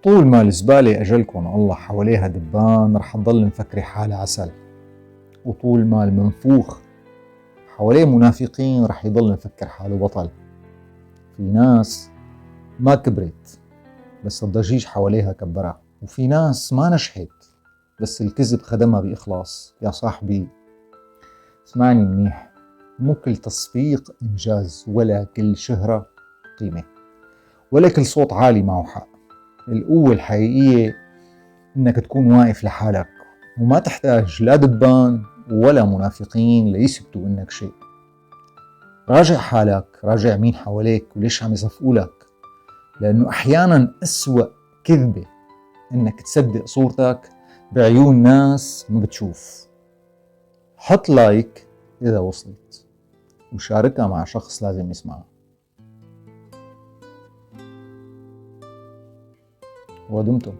طول ما الزبالة أجلكم الله حواليها دبان رح تضل مفكرة حالها عسل، وطول ما المنفوخ حواليه منافقين رح يضل مفكر حاله بطل. في ناس ما كبرت بس الضجيج حواليها كبرها، وفي ناس ما نجحت بس الكذب خدمها بإخلاص. يا صاحبي اسمعني منيح، مو كل تصفيق إنجاز، ولا كل شهرة قيمة، ولا كل صوت عالي معه حق. القوة الحقيقية إنك تكون واقف لحالك وما تحتاج لا دبان ولا منافقين ليثبتوا إنك شيء. راجع حالك، راجع مين حواليك وليش عم يصفقولك، لأنه أحيانا أسوأ كذبة إنك تصدق صورتك بعيون ناس ما بتشوف. حط لايك إذا وصلت، وشاركها مع شخص لازم يسمعها. ودمتم